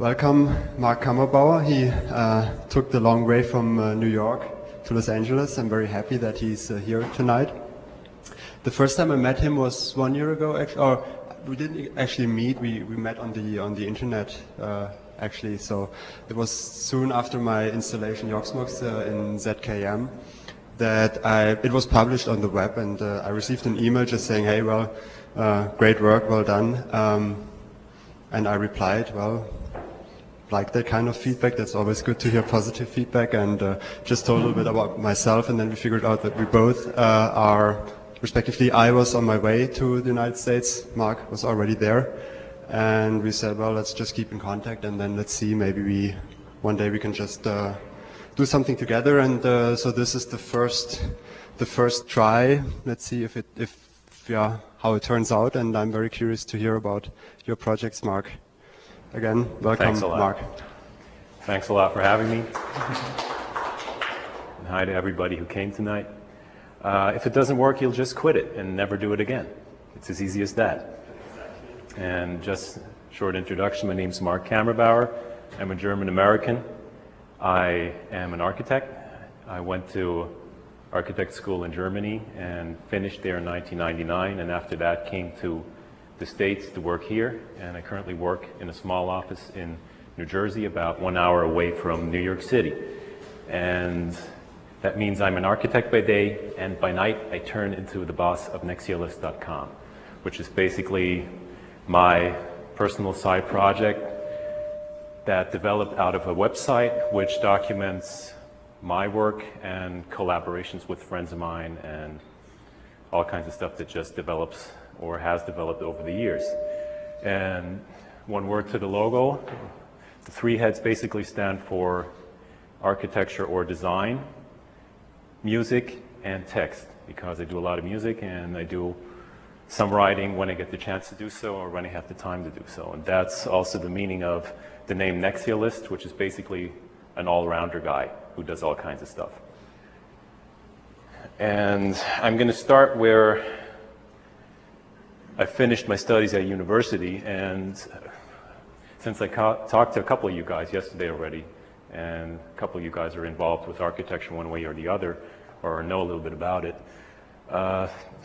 Welcome, Mark Kammerbauer. He took the long way from New York to Los Angeles. I'm very happy that he's here tonight. The first time I met him was 1 year ago, or we didn't actually meet. We met on the internet actually. So it was soon after my installation Yogsmox in ZKM that it was published on the web, and I received an email just saying, "Hey, well, great work, well done." And I replied, "Well, like that kind of feedback. That's always good to hear positive feedback," and just told a little bit about myself, and then we figured out that we both are, respectively, I was on my way to the United States, Mark was already there, and we said, well, let's just keep in contact, and then let's see, maybe one day we can just do something together, and so this is the first try. Let's see how it turns out, and I'm very curious to hear about your projects, Mark. Again, welcome, Thanks a lot. Mark. Thanks a lot for having me. And hi to everybody who came tonight. If it doesn't work, you'll just quit it and never do it again. It's as easy as that. And just a short introduction, my name's Mark Kammerbauer. I'm a German-American. I am an architect. I went to architect school in Germany and finished there in 1999, and after that came to the States to work here, and I currently work in a small office in New Jersey, about 1 hour away from New York City. And that means I'm an architect by day, and by night I turn into the boss of Nexialist.com, which is basically my personal side project that developed out of a website which documents my work and collaborations with friends of mine and all kinds of stuff that just develops or has developed over the years. And one word to the logo, the three heads basically stand for architecture or design, music, and text, because I do a lot of music and I do some writing when I get the chance to do so or when I have the time to do so. And that's also the meaning of the name Nexialist, which is basically an all-rounder guy who does all kinds of stuff. And I'm going to start where I finished my studies at university, and since I talked to a couple of you guys yesterday already, and a couple of you guys are involved with architecture one way or the other, or know a little bit about it,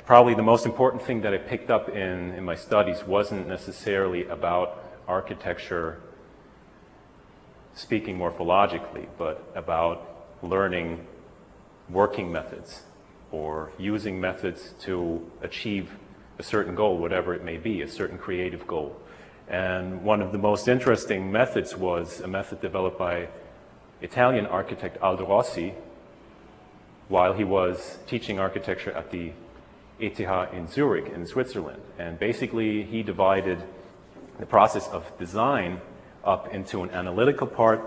probably the most important thing that I picked up in my studies wasn't necessarily about architecture speaking morphologically, but about learning working methods or using methods to achieve a certain goal, whatever it may be, a certain creative goal. And one of the most interesting methods was a method developed by Italian architect Aldo Rossi while he was teaching architecture at the ETH in Zurich in Switzerland. And basically he divided the process of design up into an analytical part,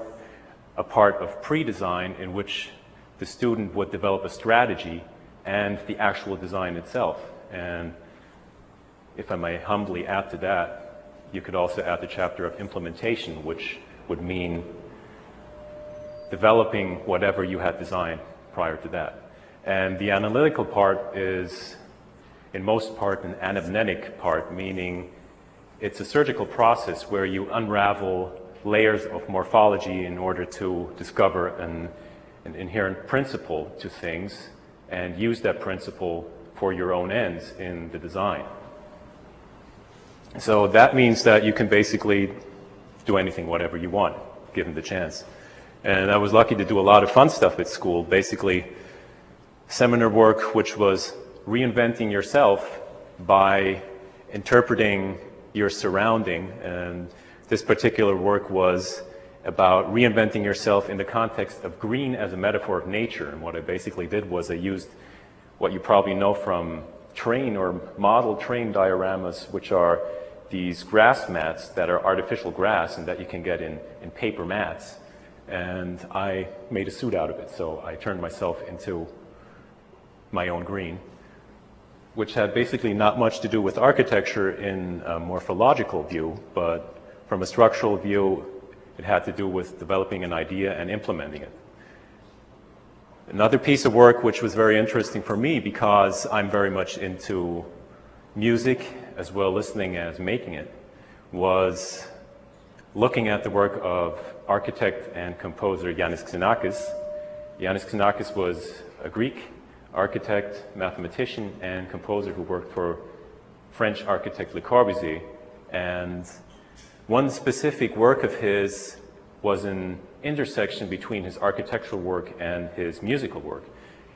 a part of pre-design in which the student would develop a strategy, and the actual design itself. And if I may humbly add to that, you could also add the chapter of implementation, which would mean developing whatever you had designed prior to that. And the analytical part is, in most part, an anamnetic part, meaning it's a surgical process where you unravel layers of morphology in order to discover an inherent principle to things and use that principle for your own ends in the design. So that means that you can basically do anything, whatever you want, given the chance. And I was lucky to do a lot of fun stuff at school, basically seminar work which was reinventing yourself by interpreting your surrounding. And this particular work was about reinventing yourself in the context of green as a metaphor of nature. And what I basically did was I used what you probably know from train or model train dioramas, which are these grass mats that are artificial grass and that you can get in paper mats. And I made a suit out of it. So I turned myself into my own green, which had basically not much to do with architecture in a morphological view, but from a structural view, it had to do with developing an idea and implementing it. Another piece of work which was very interesting for me, because I'm very much into music as well listening as making it, was looking at the work of architect and composer Yannis Xenakis. Yannis Xenakis was a Greek architect, mathematician, and composer who worked for French architect Le Corbusier. And one specific work of his was an intersection between his architectural work and his musical work.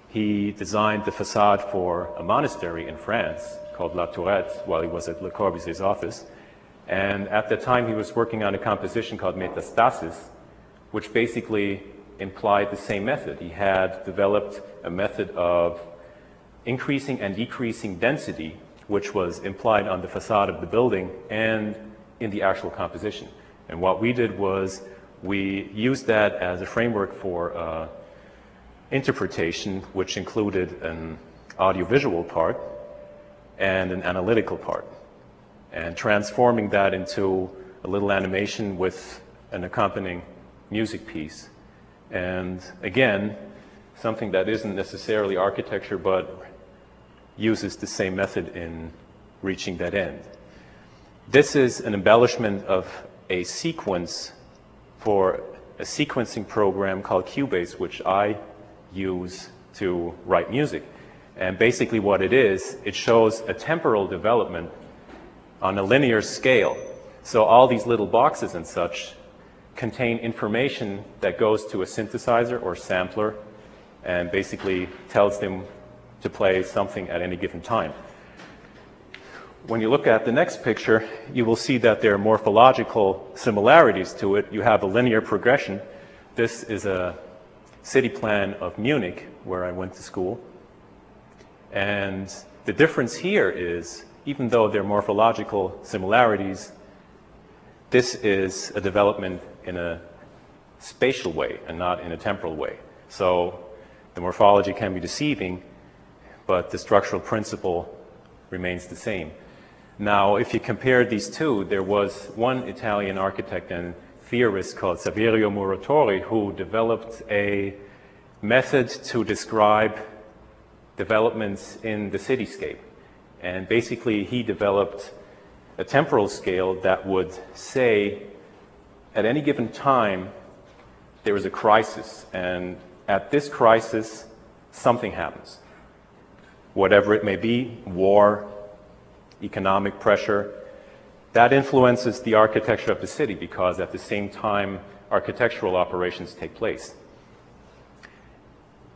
He designed the facade for a monastery in France called La Tourette while he was at Le Corbusier's office. And at the time he was working on a composition called Metastasis, which basically implied the same method. He had developed a method of increasing and decreasing density, which was implied on the facade of the building and in the actual composition. And what we did was we used that as a framework for interpretation, which included an audiovisual part and an analytical part, and transforming that into a little animation with an accompanying music piece. And again, something that isn't necessarily architecture, but uses the same method in reaching that end. This is an embellishment of a sequence for a sequencing program called Cubase, which I use to write music. And basically what it is, it shows a temporal development on a linear scale. So all these little boxes and such contain information that goes to a synthesizer or sampler and basically tells them to play something at any given time. When you look at the next picture, you will see that there are morphological similarities to it. You have a linear progression. This is a city plan of Munich, where I went to school. And the difference here is, even though there are morphological similarities, this is a development in a spatial way and not in a temporal way. So the morphology can be deceiving, but the structural principle remains the same. Now, if you compare these two, there was one Italian architect and theorist called Saverio Muratori who developed a method to describe developments in the cityscape. And basically, he developed a temporal scale that would say, at any given time, there is a crisis, and at this crisis, something happens. Whatever it may be, war, economic pressure, that influences the architecture of the city because at the same time, architectural operations take place.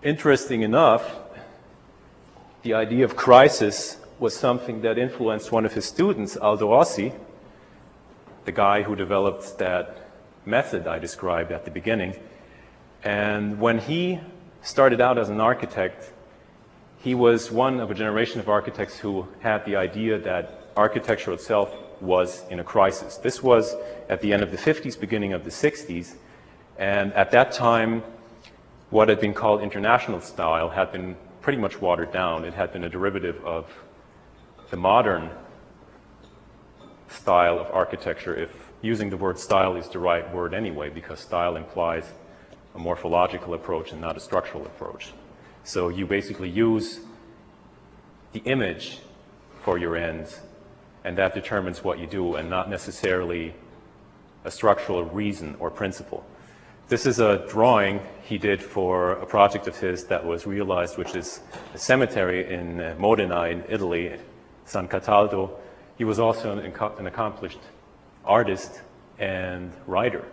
Interesting enough, the idea of crisis was something that influenced one of his students, Aldo Rossi, the guy who developed that method I described at the beginning. And when he started out as an architect, he was one of a generation of architects who had the idea that architecture itself was in a crisis. This was at the end of the 50s, beginning of the 60s, and at that time, what had been called international style had been pretty much watered down. It had been a derivative of the modern style of architecture, if using the word style is the right word anyway, because style implies a morphological approach and not a structural approach. So you basically use the image for your ends, and that determines what you do, and not necessarily a structural reason or principle. This is a drawing he did for a project of his that was realized, which is a cemetery in Modena in Italy, San Cataldo. He was also an accomplished artist and writer.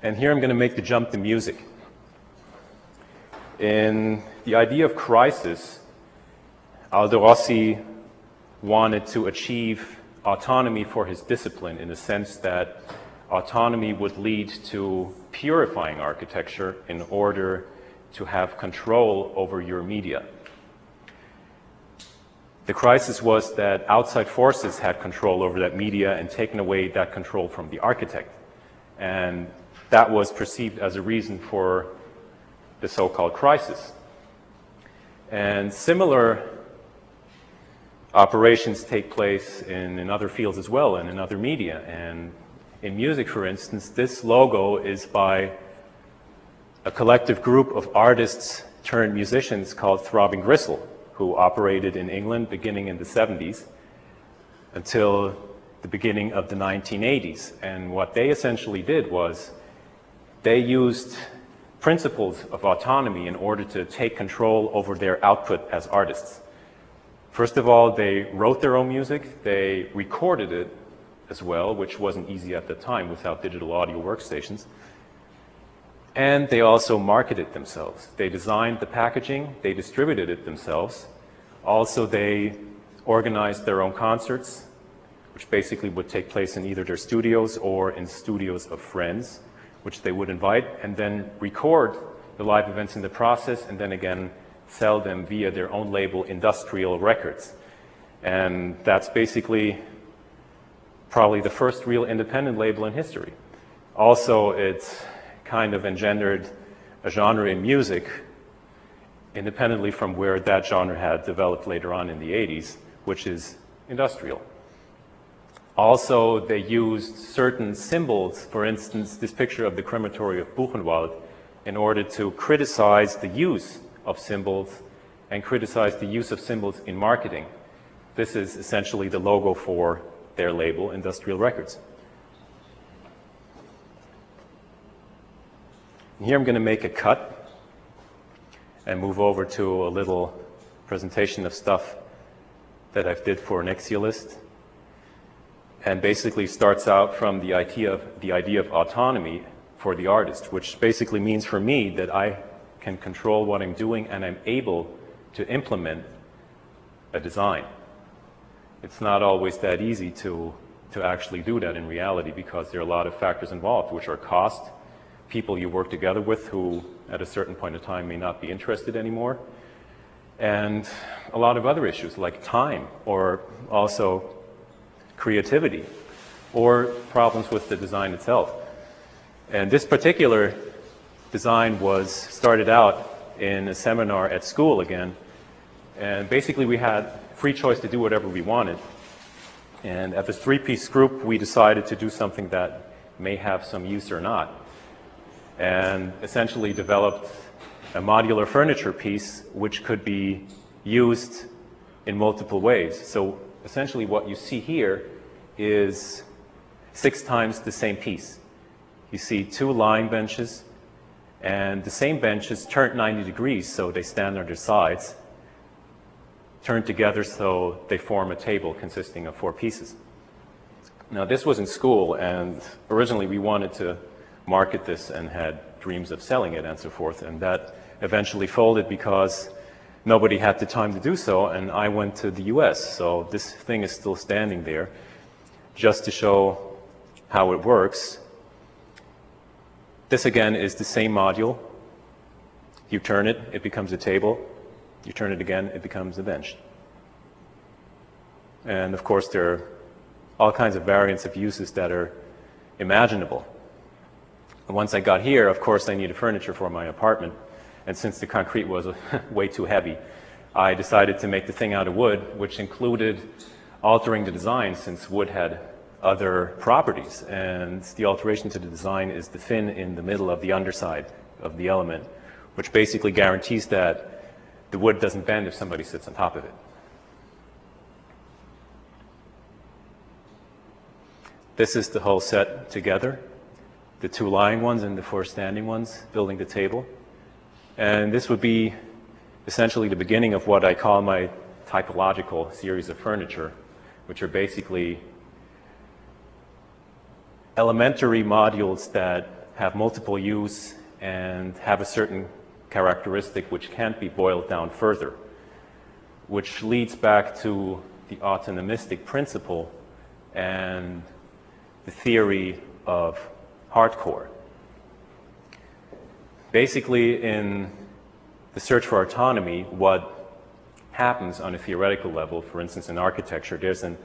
And here I'm going to make the jump to music. In the idea of crisis, Aldo Rossi wanted to achieve autonomy for his discipline in the sense that autonomy would lead to purifying architecture in order to have control over your media. The crisis was that outside forces had control over that media and taken away that control from the architect. And that was perceived as a reason for the so-called crisis. And similar operations take place in other fields as well, and in other media. And in music, for instance, this logo is by a collective group of artists turned musicians called Throbbing Gristle, who operated in England beginning in the 70s until the beginning of the 1980s. And what they essentially did was they used principles of autonomy in order to take control over their output as artists. First of all, they wrote their own music, they recorded it as well, which wasn't easy at the time without digital audio workstations. And they also marketed themselves. They designed the packaging, they distributed it themselves. Also, they organized their own concerts, which basically would take place in either their studios or in studios of friends, which they would invite, and then record the live events in the process, and then again sell them via their own label, Industrial Records. And that's basically probably the first real independent label in history. Also, it's kind of engendered a genre in music independently from where that genre had developed later on in the 80s, which is industrial. Also, they used certain symbols, for instance, this picture of the crematory of Buchenwald, in order to criticize the use of symbols and criticize the use of symbols in marketing. This is essentially the logo for their label, Industrial Records. And here I'm going to make a cut and move over to a little presentation of stuff that I've did for an Axialist, and basically starts out from the idea of autonomy for the artist, which basically means for me that I can control what I'm doing and I'm able to implement a design. It's not always that easy to actually do that in reality, because there are a lot of factors involved, which are cost, people you work together with who at a certain point in time may not be interested anymore, and a lot of other issues like time, or also creativity, or problems with the design itself. And this particular design was started out in a seminar at school again, and basically we had free choice to do whatever we wanted. And at this three-piece group, we decided to do something that may have some use or not, and essentially developed a modular furniture piece which could be used in multiple ways. So essentially what you see here is 6 times the same piece. You see 2 lying benches, and the same benches turned 90 degrees, so they stand on their sides, turned together so they form a table consisting of 4 pieces. Now this was in school, and originally we wanted to market this and had dreams of selling it and so forth, and that eventually folded because nobody had the time to do so, and I went to the US. So this thing is still standing there just to show how it works. This again is the same module. You turn it, it becomes a table. You turn it again, it becomes a bench. And of course there are all kinds of variants of uses that are imaginable. And once I got here, of course I needed furniture for my apartment, and since the concrete was way too heavy, I decided to make the thing out of wood, which included altering the design since wood had other properties. And the alteration to the design is the fin in the middle of the underside of the element, which basically guarantees that the wood doesn't bend if somebody sits on top of it. This is the whole set together, the 2 lying ones and the 4 standing ones building the table. And this would be essentially the beginning of what I call my typological series of furniture, which are basically elementary modules that have multiple use and have a certain characteristic which can't be boiled down further, which leads back to the autonomistic principle and the theory of hardcore. Basically, in the search for autonomy, what happens on a theoretical level, for instance in architecture, there's an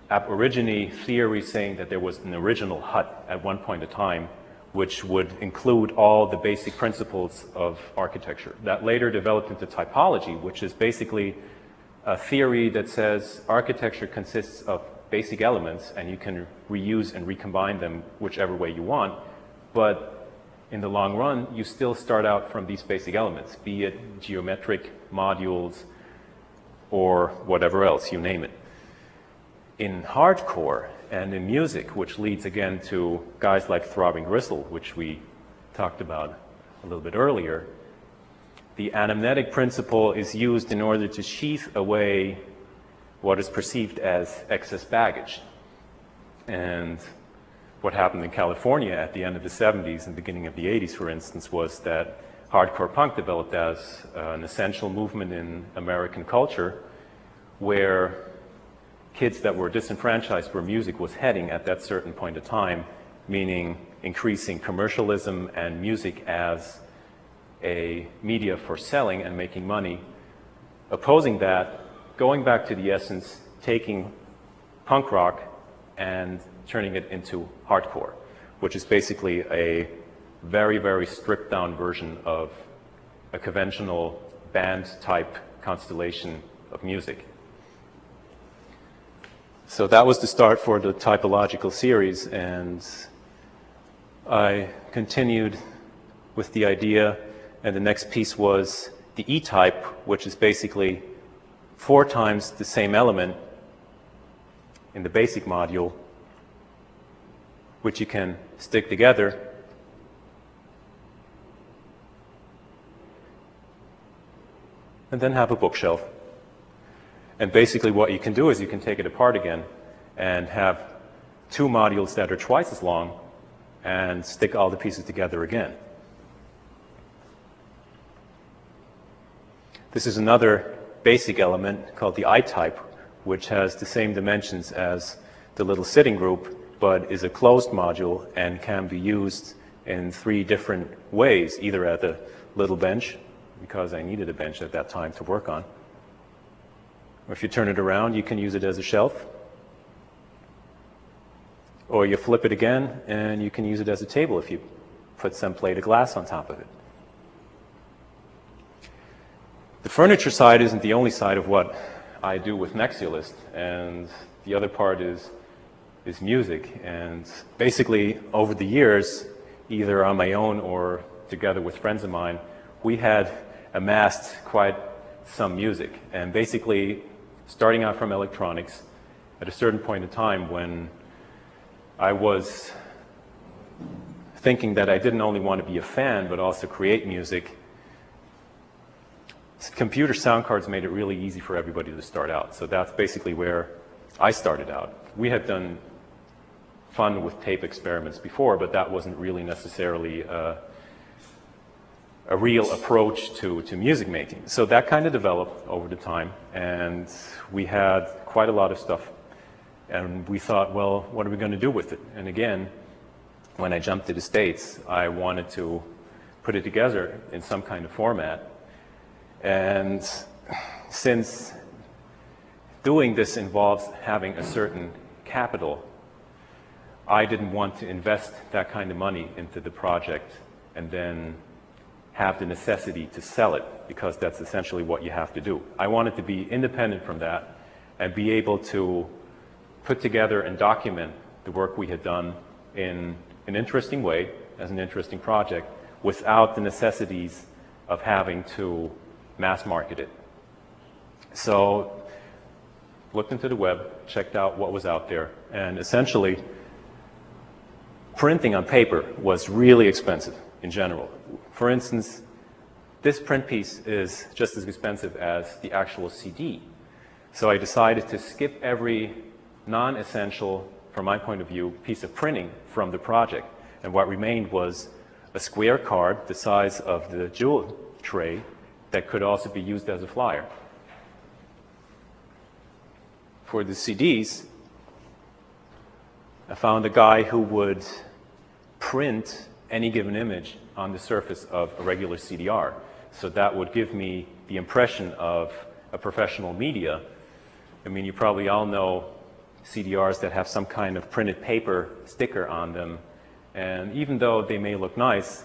aborigine theory saying that there was an original hut at one point in time which would include all the basic principles of architecture. That later developed into typology, which is basically a theory that says architecture consists of basic elements and you can reuse and recombine them whichever way you want, but in the long run, you still start out from these basic elements, be it geometric modules, or whatever else, you name it. In hardcore and in music, which leads again to guys like Throbbing Gristle, which we talked about a little bit earlier, the anamnetic principle is used in order to sheath away what is perceived as excess baggage. And what happened in California at the end of the 70s and beginning of the 80s, for instance, was that hardcore punk developed as an essential movement in American culture where kids that were disenfranchised where music was heading at that certain point of time, meaning increasing commercialism and music as a media for selling and making money. Opposing that, going back to the essence, taking punk rock and turning it into hardcore, which is basically a very, very stripped down version of a conventional band type constellation of music. So that was the start for the typological series, and I continued with the idea, and the next piece was the E-type, which is basically 4 times the same element in the basic module, which you can stick together and then have a bookshelf. And basically what you can do is you can take it apart again and have 2 modules that are twice as long and stick all the pieces together again. This is another basic element called the I-type, which has the same dimensions as the little sitting group, but is a closed module and can be used in 3 different ways, either at a little bench, because I needed a bench at that time to work on. Or if you turn it around, you can use it as a shelf. Or you flip it again, and you can use it as a table if you put some plate of glass on top of it. The furniture side isn't the only side of what I do with Nexialist, and the other part is music. And basically, over the years, either on my own or together with friends of mine, we had amassed quite some music. And basically, starting out from electronics, at a certain point in time when I was thinking that I didn't only want to be a fan, but also create music, computer sound cards made it really easy for everybody to start out. So that's basically where I started out. We had done fun with tape experiments before, but that wasn't really necessarily a real approach to music making. So that kind of developed over the time, and we had quite a lot of stuff. And we thought, well, what are we going to do with it? And again, when I jumped to the States, I wanted to put it together in some kind of format. And since doing this involves having a certain capital, I didn't want to invest that kind of money into the project and then have the necessity to sell it, because that's essentially what you have to do. I wanted to be independent from that and be able to put together and document the work we had done in an interesting way, as an interesting project, without the necessities of having to mass market it. So looked into the web, checked out what was out there, and essentially printing on paper was really expensive in general. For instance, this print piece is just as expensive as the actual CD. So I decided to skip every non-essential, from my point of view, piece of printing from the project. And what remained was a square card the size of the jewel tray that could also be used as a flyer. For the CDs, I found a guy who would print any given image on the surface of a regular CDR. So that would give me the impression of a professional media. I mean, you probably all know CDRs that have some kind of printed paper sticker on them. And even though they may look nice,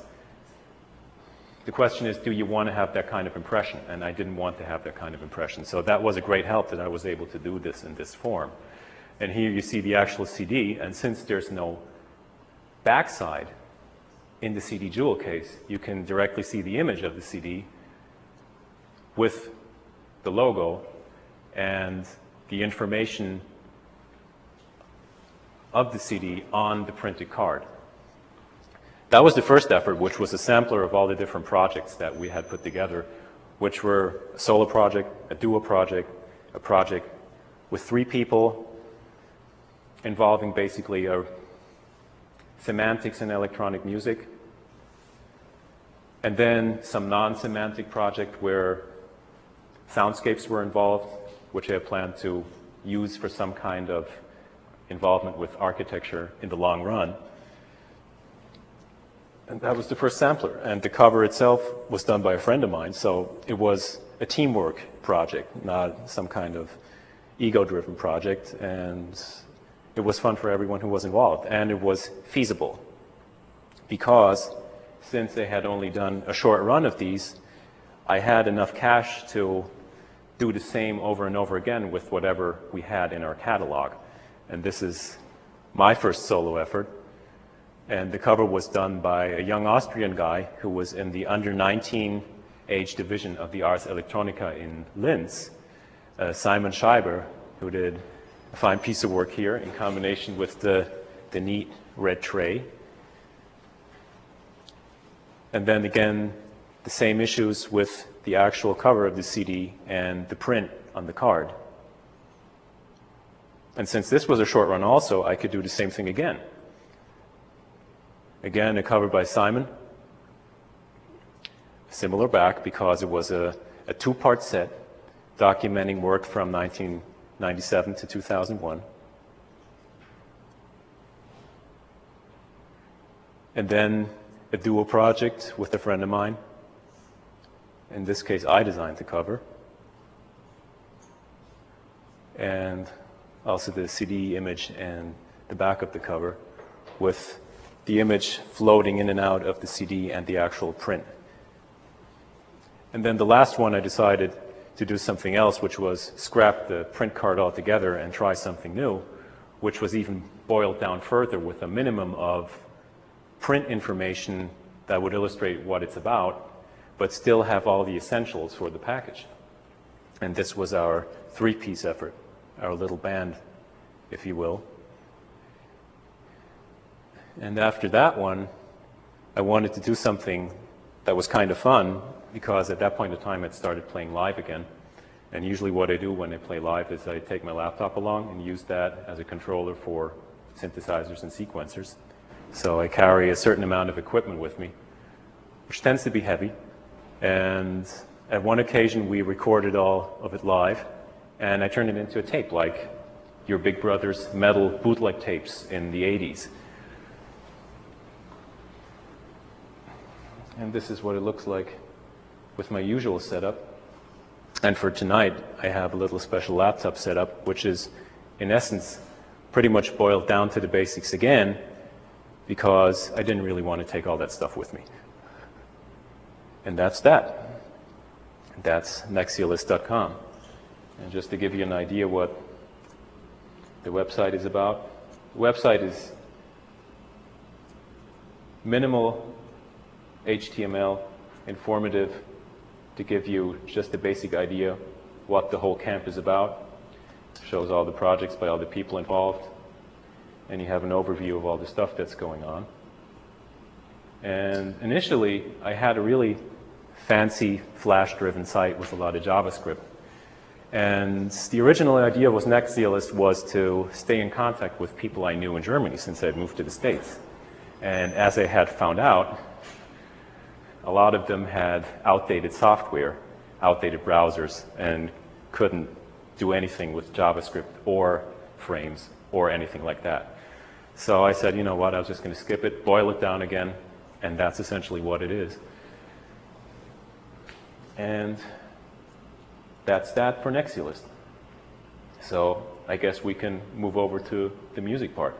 the question is, do you want to have that kind of impression? And I didn't want to have that kind of impression. So that was a great help that I was able to do this in this form. And here you see the actual CD, and since there's no backside in the CD jewel case, you can directly see the image of the CD with the logo and the information of the CD on the printed card. That was the first effort, which was a sampler of all the different projects that we had put together, which were a solo project, a duo project, a project with 3 people involving basically semantics and electronic music, and then some non-semantic project where soundscapes were involved, which I had planned to use for some kind of involvement with architecture in the long run. And that was the first sampler. And the cover itself was done by a friend of mine, so it was a teamwork project, not some kind of ego-driven project. And it was fun for everyone who was involved. And it was feasible because since they had only done a short run of these, I had enough cash to do the same over and over again with whatever we had in our catalog. And this is my first solo effort. And the cover was done by a young Austrian guy who was in the under 19 age division of the Ars Electronica in Linz, Simon Scheiber, who did a fine piece of work here in combination with the neat red tray. And then again, the same issues with the actual cover of the CD and the print on the card. And since this was a short run also, I could do the same thing again. Again, a cover by Simon. Similar back because it was a 2-part set documenting work from 1997 to 2001. And then a duo project with a friend of mine. In this case, I designed the cover. And also the CD image and the back of the cover with the image floating in and out of the CD and the actual print. And then the last one I decided to do something else, which was scrap the print card altogether and try something new, which was even boiled down further with a minimum of print information that would illustrate what it's about, but still have all the essentials for the package. And this was our 3-piece effort, our little band, if you will. And after that one, I wanted to do something that was kind of fun, because at that point in time I'd started playing live again. And usually what I do when I play live is I take my laptop along and use that as a controller for synthesizers and sequencers. So I carry a certain amount of equipment with me, which tends to be heavy. And at one occasion we recorded all of it live, and I turned it into a tape, like your Big Brother's metal bootleg tapes in the 80s. And this is what it looks like with my usual setup. And for tonight, I have a little special laptop setup, which is, in essence, pretty much boiled down to the basics again, because I didn't really want to take all that stuff with me. And that's that. That's nexialist.com. And just to give you an idea what the website is about, the website is minimal HTML, informative, to give you just a basic idea what the whole camp is about. Shows all the projects by all the people involved, and you have an overview of all the stuff that's going on. And initially, I had a really fancy Flash-driven site with a lot of JavaScript. And the original idea was Nexialist was to stay in contact with people I knew in Germany since I had moved to the States. And as I had found out, a lot of them had outdated software, outdated browsers, and couldn't do anything with JavaScript or frames or anything like that. So I said, you know what, I was just going to skip it, boil it down again, and that's essentially what it is. And that's that for Nexialist. So I guess we can move over to the music part.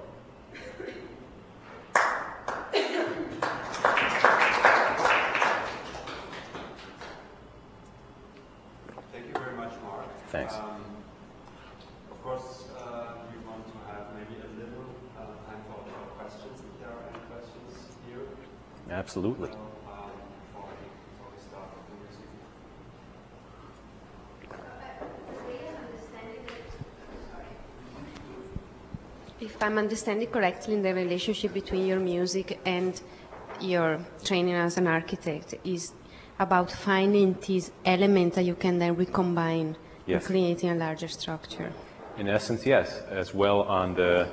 Thanks. Of course, we want to have maybe a little time for questions, if there are any questions here. Absolutely. So, before we start with the music. As I understand If I'm understanding correctly, the relationship between your music and your training as an architect is about finding these elements that you can then recombine Yes. and creating a larger structure. In essence, yes, as well on the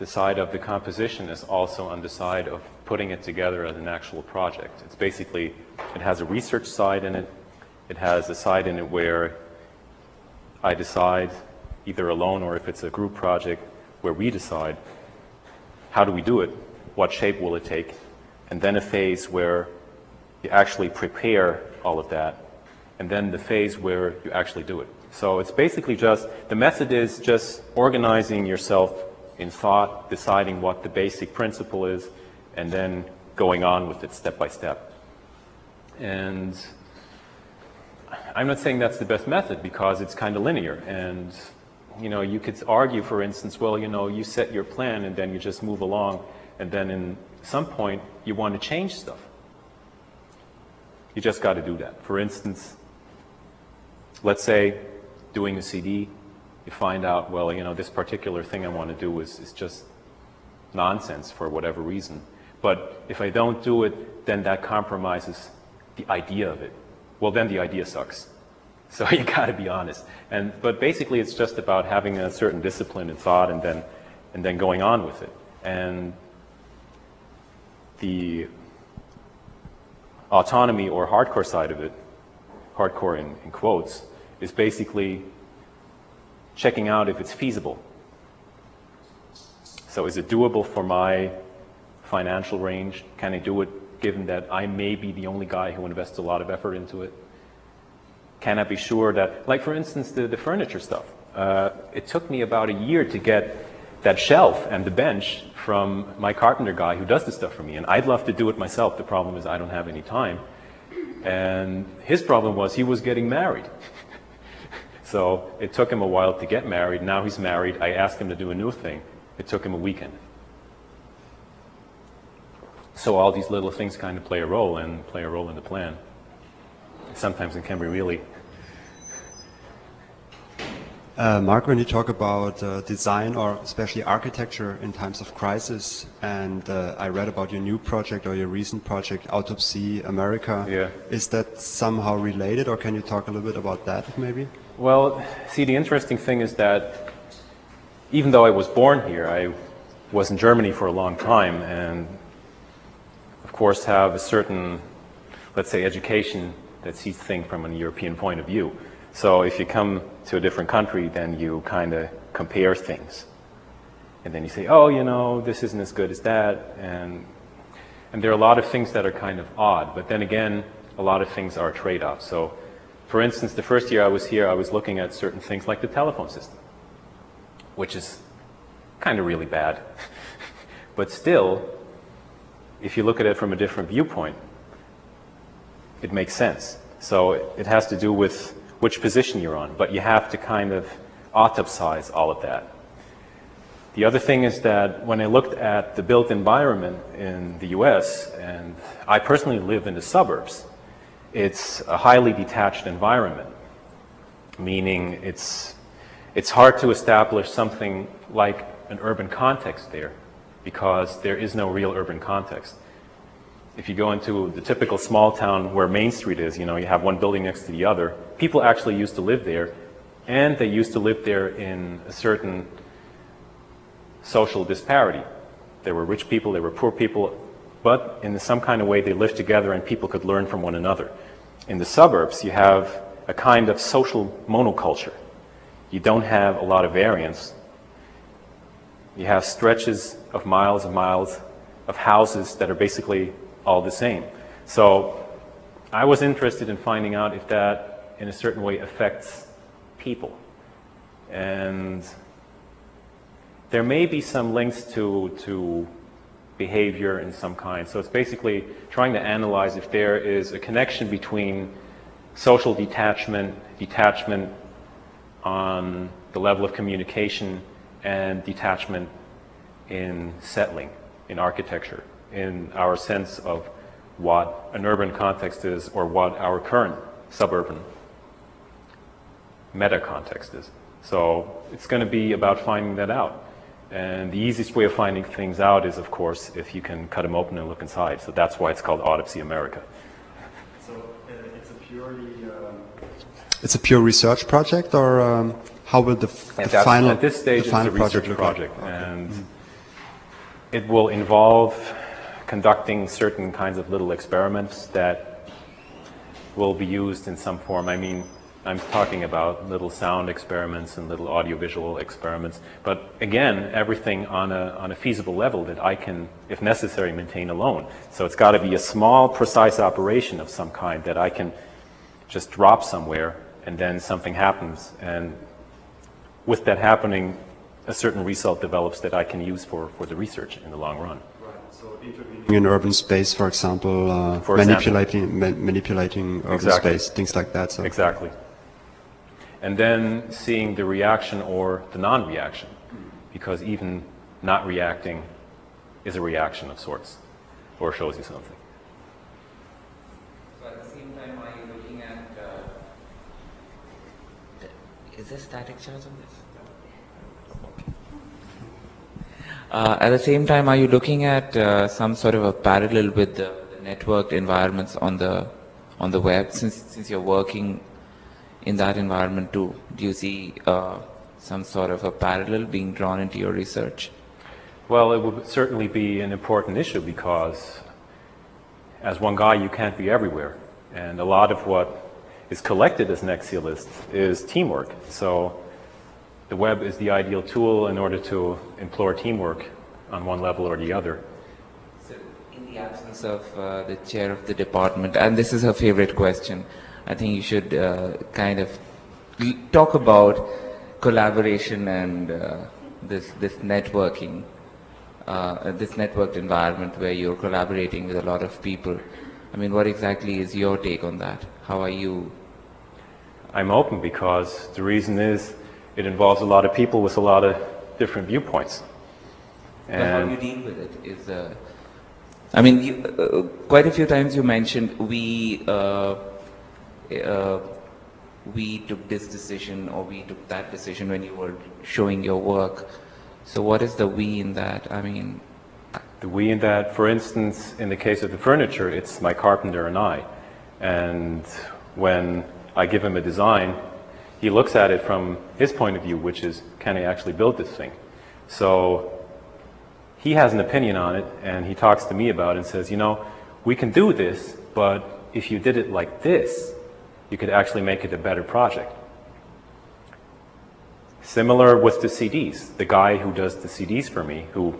side of the composition as also on the side of putting it together as an actual project. It's basically, it has a research side in it. It has a side in it where I decide, either alone or if it's a group project, where we decide how do we do it, what shape will it take, and then a phase where you actually prepare all of that, and then the phase where you actually do it. So it's basically just, the method is just organizing yourself in thought, deciding what the basic principle is, and then going on with it step by step. And I'm not saying that's the best method because it's kind of linear. And you know, you could argue, for instance, well, you know, you set your plan and then you just move along, and then in some point you want to change stuff. You just got to do that. For instance, let's say doing a CD, you find out, well, you know, this particular thing I want to do is just nonsense for whatever reason. But if I don't do it, then that compromises the idea of it. Well, then the idea sucks. So you got to be honest. But basically, it's just about having a certain discipline and thought, and then going on with it. And the autonomy or hardcore side of it, hardcore in quotes, is basically checking out if it's feasible. So is it doable for my financial range? Can I do it given that I may be the only guy who invests a lot of effort into it? Can I be sure that, like for instance, the furniture stuff. It took me about a year to get that shelf and the bench from my carpenter guy who does this stuff for me. And I'd love to do it myself. The problem is I don't have any time. And his problem was he was getting married. So it took him a while to get married. Now he's married. I asked him to do a new thing. It took him a weekend. So all these little things kind of play a role in the plan. Sometimes it can be really. Mark, when you talk about design or especially architecture in times of crisis, and I read about your new project or your recent project, Autopsy America. Yeah. Is that somehow related, or can you talk a little bit about that maybe? Well, see, the interesting thing is that even though I was born here, I was in Germany for a long time, and of course have a certain, let's say, education that sees things from a European point of view. So if you come to a different country, then you kind of compare things. And then you say, oh, you know, this isn't as good as that. And there are a lot of things that are kind of odd. But then again, a lot of things are trade-offs. So for instance, the first year I was here, I was looking at certain things like the telephone system, which is kind of really bad. But still, if you look at it from a different viewpoint, it makes sense. So it has to do with which position you're on, but you have to kind of autopsize all of that. The other thing is that when I looked at the built environment in the US, and I personally live in the suburbs, it's a highly detached environment, meaning it's hard to establish something like an urban context there, because there is no real urban context. If you go into the typical small town where Main Street is, you know, you have one building next to the other. People actually used to live there, and they used to live there in a certain social disparity. There were rich people, there were poor people, but in some kind of way they lived together and people could learn from one another. In the suburbs, you have a kind of social monoculture. You don't have a lot of variance. You have stretches of miles of houses that are basically all the same. So I was interested in finding out if that in a certain way affects people. And there may be some links to behavior in some kind. So it's basically trying to analyze if there is a connection between social detachment on the level of communication, and detachment in settling, in architecture, in our sense of what an urban context is, or what our current suburban meta context is. So it's going to be about finding that out. And the easiest way of finding things out is, of course, if you can cut them open and look inside. So that's why it's called Autopsy America. So it's a purely it's a pure research project, or how will the final at this stage the final it's a research project, project, and it will involve conducting certain kinds of little experiments that will be used in some form. I mean, I'm talking about little sound experiments and little audiovisual experiments, but again, everything on a feasible level that I can, if necessary, maintain alone. So it's got to be a small, precise operation of some kind that I can just drop somewhere, and then something happens, and with that happening, a certain result develops that I can use for the research in the long run. Right. So intervening in urban space, for example, manipulating urban Exactly. space, things like that. So. Exactly. And then seeing the reaction or the non-reaction, because even not reacting is a reaction of sorts, or shows you something. So at the same time, are you looking at, is there static charge on this? At the same time, are you looking at some sort of a parallel with the networked environments on the web, since you're working in that environment too? Do you see some sort of a parallel being drawn into your research? Well, it would certainly be an important issue because as one guy, you can't be everywhere. And a lot of what is collected as Nexialist is teamwork. So the web is the ideal tool in order to implore teamwork on one level or the other. So in the absence of the chair of the department, and this is her favorite question, I think you should kind of talk about collaboration and this networking, this networked environment where you're collaborating with a lot of people. I mean, what exactly is your take on that? How are you? I'm open because the reason is it involves a lot of people with a lot of different viewpoints. But how you deal with it is, I mean, you, quite a few times you mentioned we took this decision or we took that decision when you were showing your work. So what is the we in that? I mean, The we in that, for instance, in the case of the furniture, it's my carpenter and I. And when I give him a design, he looks at it from his point of view, which is, can I actually build this thing? So he has an opinion on it, and he talks to me about it and says, you know, we can do this, but if you did it like this, you could actually make it a better project. Similar with the CDs. The guy who does the CDs for me, who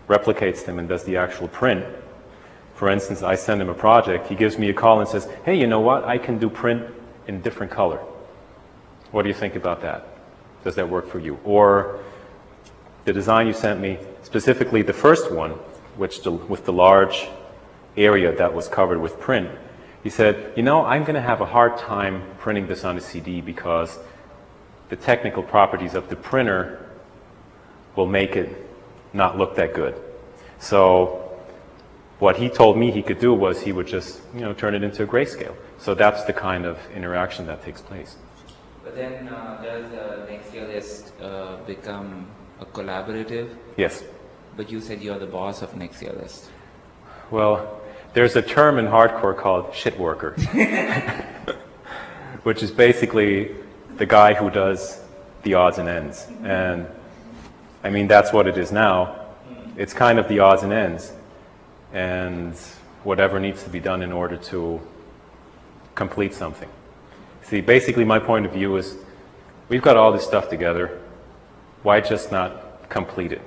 replicates them and does the actual print, for instance, I send him a project, he gives me a call and says, hey, you know what, I can do print in different color. What do you think about that? Does that work for you? Or the design you sent me, specifically the first one, with the large area that was covered with print, he said, you know, I'm going to have a hard time printing this on a CD because the technical properties of the printer will make it not look that good. So what he told me he could do was he would just, you know, turn it into a grayscale. So that's the kind of interaction that takes place. but then does Nexialist become a collaborative? Yes. But you said you're the boss of Nexialist. Well, there's a term in hardcore called shit worker, which is basically the guy who does the odds and ends. And I mean, that's what it is now. It's kind of the odds and ends, and whatever needs to be done in order to complete something. See, basically my point of view is, we've got all this stuff together, why just not complete it?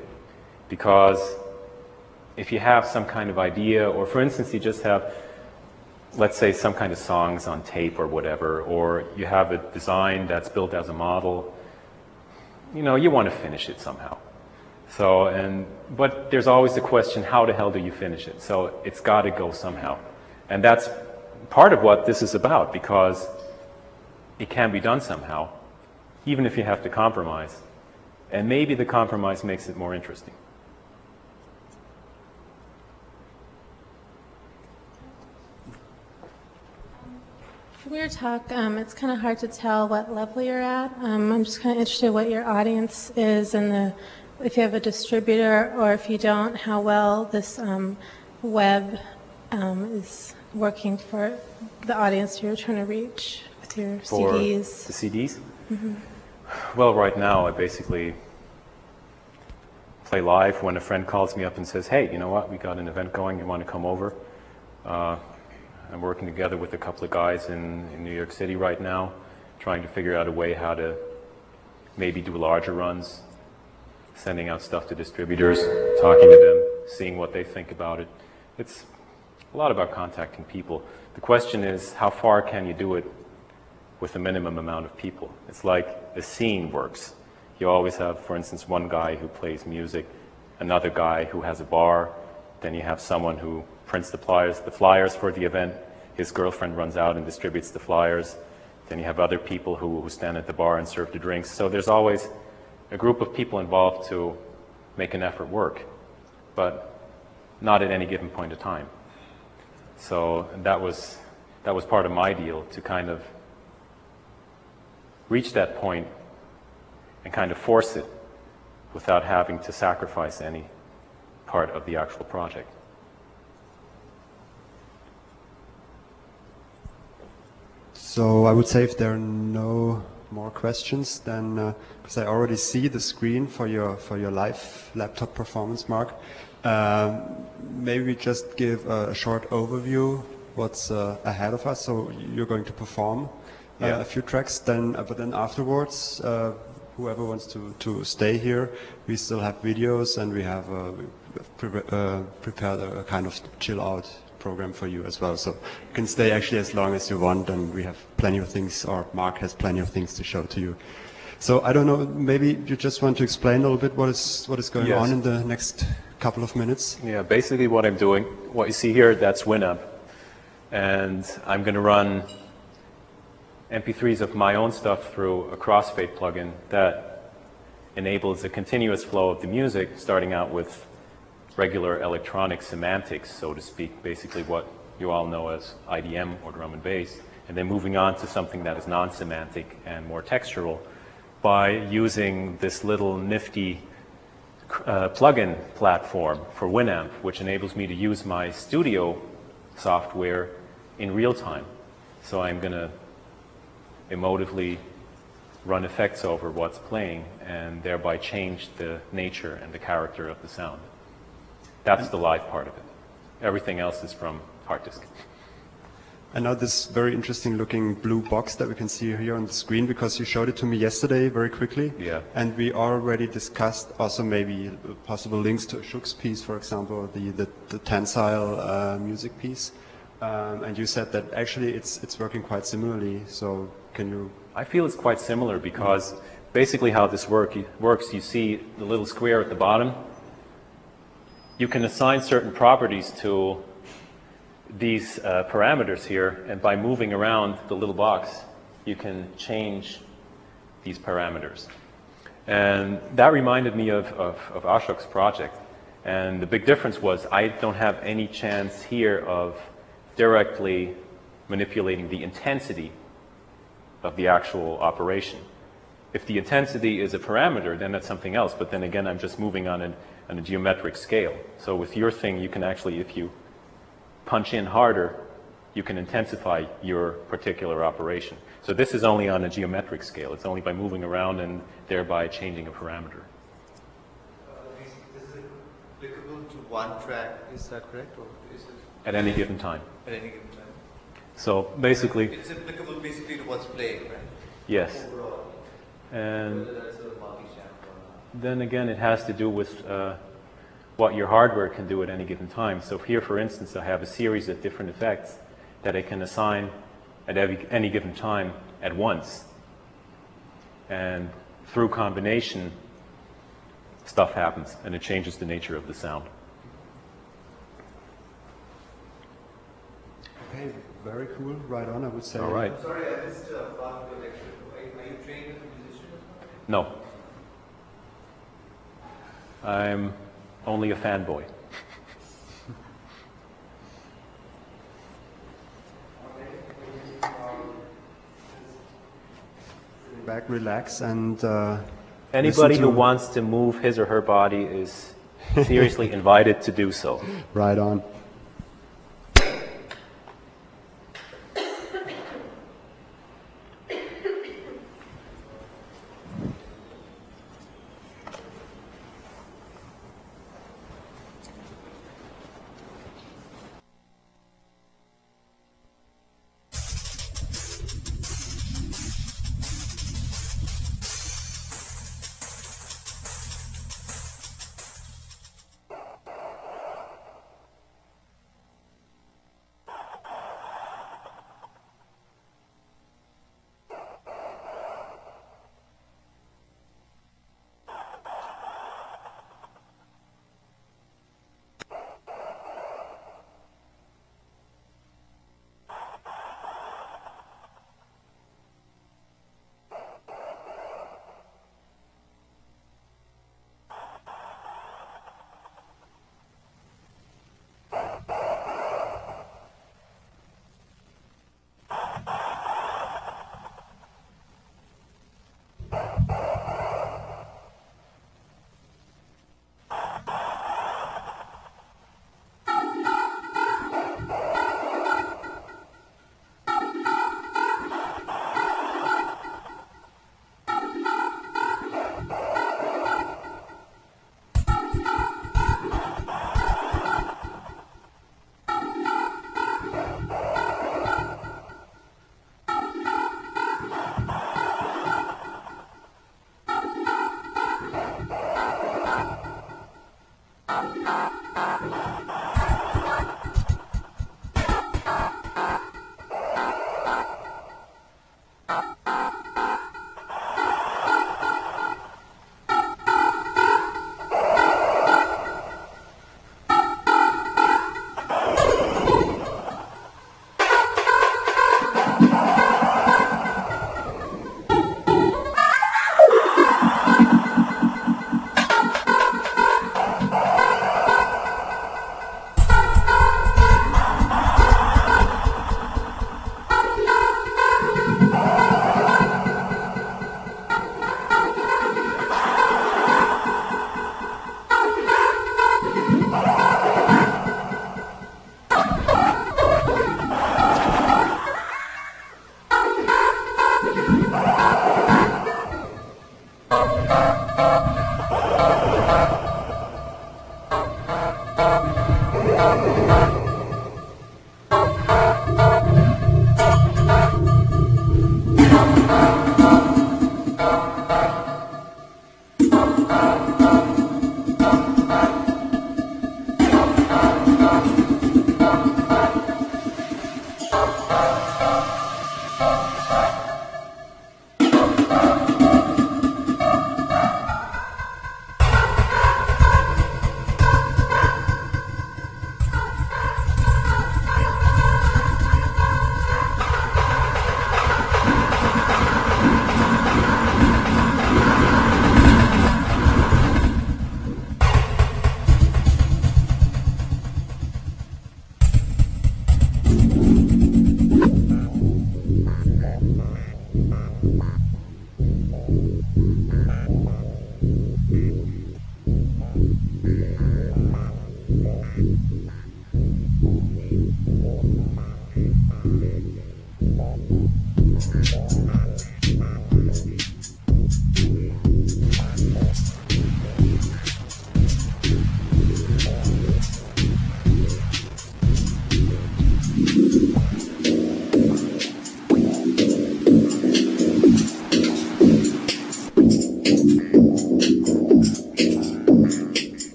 Because if you have some kind of idea, or for instance you just have, let's say, some kind of songs on tape or whatever, or you have a design that's built as a model, you know, you want to finish it somehow. So, but there's always the question, how the hell do you finish it? So it's got to go somehow. And that's part of what this is about, because it can be done somehow, even if you have to compromise. And maybe the compromise makes it more interesting. From your talk, it's kind of hard to tell what level you're at. I'm just kind of interested what your audience is and if you have a distributor or if you don't, how well this web is working for the audience you're trying to reach with your For CDs. the CDs? Well, right now I basically play live when a friend calls me up and says, hey, you know what, we got an event going, you want to come over? I'm working together with a couple of guys in New York City right now, trying to figure out a way how to maybe do larger runs, sending out stuff to distributors, talking to them, seeing what they think about it. It's a lot about contacting people. The question is, how far can you do it with a minimum amount of people? It's like a scene works. You always have, for instance, one guy who plays music, another guy who has a bar, then you have someone who prints the flyers for the event, his girlfriend runs out and distributes the flyers, then you have other people who stand at the bar and serve the drinks. So there's always a group of people involved to make an effort work, but not at any given point of time. So that was part of my deal, to kind of reach that point and kind of force it without having to sacrifice any part of the actual project. So I would say if there are no more questions, then because I already see the screen for your live laptop performance, Mark, maybe we just give a short overview what's ahead of us. So you're going to perform a few tracks, but then afterwards, whoever wants to stay here, we still have videos, and we have prepared a kind of chill out program for you as well. So you can stay actually as long as you want, and we have plenty of things, or Mark has plenty of things to show to you. So I don't know, maybe you just want to explain a little bit what is going on in the next couple of minutes. Yeah, basically what I'm doing, what you see here, that's Winamp. And I'm going to run MP3s of my own stuff through a crossfade plugin that enables a continuous flow of the music, starting out with regular electronic semantics, so to speak, basically what you all know as IDM or drum and bass, and then moving on to something that is non-semantic and more textural by using this little nifty plugin platform for Winamp, which enables me to use my studio software in real time. So I'm going to emotively run effects over what's playing and thereby change the nature and the character of the sound. That's the live part of it. Everything else is from hard disk. And now this very interesting looking blue box that we can see here on the screen, because you showed it to me yesterday very quickly. Yeah. And we already discussed also maybe possible links to Ashok's piece, for example, the tensile music piece. And you said that actually it's working quite similarly. So can you? I feel it's quite similar because basically how this works, you see the little square at the bottom. You can assign certain properties to these parameters here, and by moving around the little box, you can change these parameters. And that reminded me of Ashok's project. And the big difference was I don't have any chance here of directly manipulating the intensity of the actual operation. If the intensity is a parameter, then that's something else. But then again, I'm just moving on a geometric scale. So with your thing, you can actually, if you punch in harder, you can intensify your particular operation. So this is only on a geometric scale. It's only by moving around and thereby changing a parameter. This is applicable to one track, is that correct? Or is it At any given time. at any given time? So basically, It's applicable basically to what's playing, right? yes. Overall. And Whether that's a multi-channel or not. then again, it has to do with what your hardware can do at any given time. So here, for instance, I have a series of different effects that I can assign at any given time at once. And through combination, stuff happens, and it changes the nature of the sound. Okay, very cool. Right on, I would say. All right. Sorry, I missed part of your lecture. Are you trained as a musician as well? No. I'm only a fanboy. Back, relax, and Anybody listen who to- wants to move his or her body is seriously invited to do so. Right on.